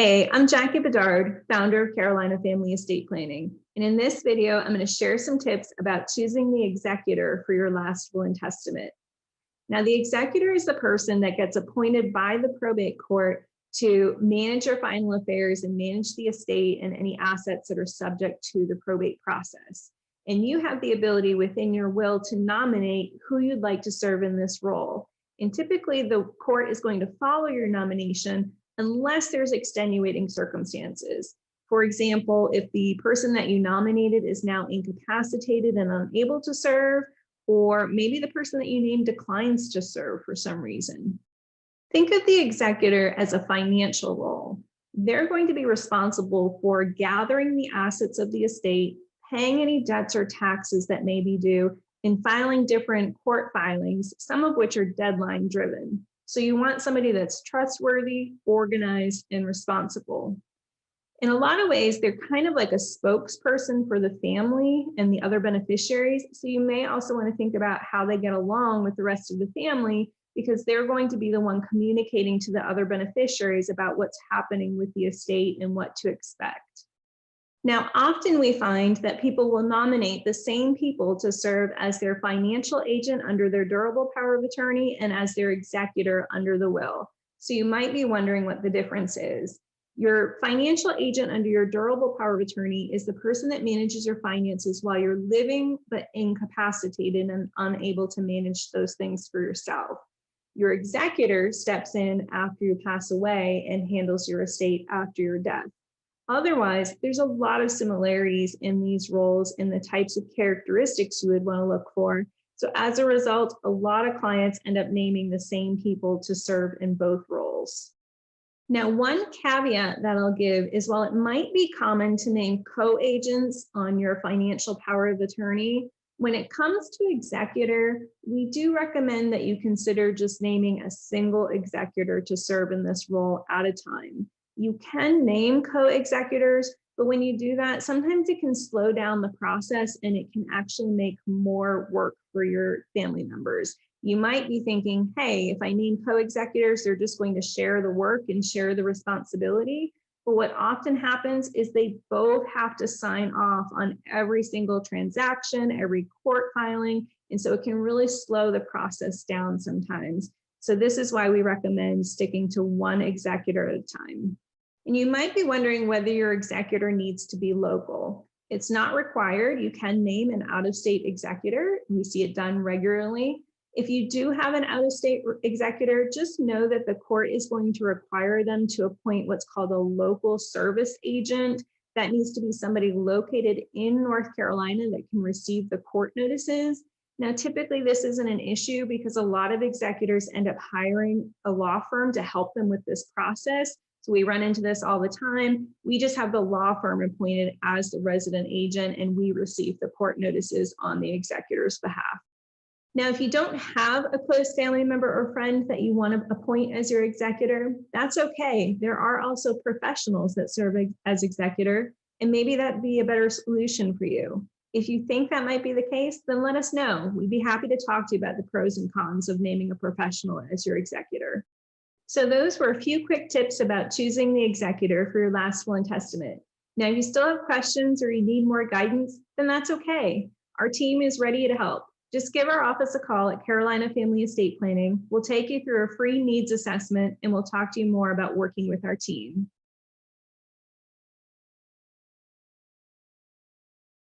Hey, I'm Jackie Bedard, founder of Carolina Family Estate Planning. And in this video, I'm going to share some tips about choosing the executor for your last will and testament. Now, the executor is the person that gets appointed by the probate court to manage your final affairs and manage the estate and any assets that are subject to the probate process. And you have the ability within your will to nominate who you'd like to serve in this role. And typically the court is going to follow your nomination unless there's extenuating circumstances. For example, if the person that you nominated is now incapacitated and unable to serve, or maybe the person that you named declines to serve for some reason. Think of the executor as a financial role. They're going to be responsible for gathering the assets of the estate, paying any debts or taxes that may be due, and filing different court filings, some of which are deadline driven. So you want somebody that's trustworthy, organized, and responsible. In a lot of ways, they're kind of like a spokesperson for the family and the other beneficiaries. So you may also want to think about how they get along with the rest of the family, because they're going to be the one communicating to the other beneficiaries about what's happening with the estate and what to expect. Now, often we find that people will nominate the same people to serve as their financial agent under their durable power of attorney and as their executor under the will. So you might be wondering what the difference is. Your financial agent under your durable power of attorney is the person that manages your finances while you're living but incapacitated and unable to manage those things for yourself. Your executor steps in after you pass away and handles your estate after your death. Otherwise, there's a lot of similarities in these roles and the types of characteristics you would want to look for. So as a result, a lot of clients end up naming the same people to serve in both roles. Now, one caveat that I'll give is while it might be common to name co-agents on your financial power of attorney, when it comes to executor, we do recommend that you consider just naming a single executor to serve in this role at a time. You can name co-executors, but when you do that, sometimes it can slow down the process and it can actually make more work for your family members. You might be thinking, hey, if I name co-executors, they're just going to share the work and share the responsibility. But what often happens is they both have to sign off on every single transaction, every court filing. And so it can really slow the process down sometimes. So this is why we recommend sticking to one executor at a time. And you might be wondering whether your executor needs to be local. It's not required. You can name an out-of-state executor. We see it done regularly. If you do have an out-of-state executor, just know that the court is going to require them to appoint what's called a local service agent. That needs to be somebody located in North Carolina that can receive the court notices. Now, typically this isn't an issue because a lot of executors end up hiring a law firm to help them with this process. So we run into this all the time. We just have the law firm appointed as the resident agent and we receive the court notices on the executor's behalf. Now, if you don't have a close family member or friend that you want to appoint as your executor, that's okay. There are also professionals that serve as executor, and maybe that'd be a better solution for you. If you think that might be the case, then let us know. We'd be happy to talk to you about the pros and cons of naming a professional as your executor. So those were a few quick tips about choosing the executor for your last will and testament. Now, if you still have questions or you need more guidance, then that's okay. Our team is ready to help. Just give our office a call at Carolina Family Estate Planning. We'll take you through a free needs assessment and we'll talk to you more about working with our team.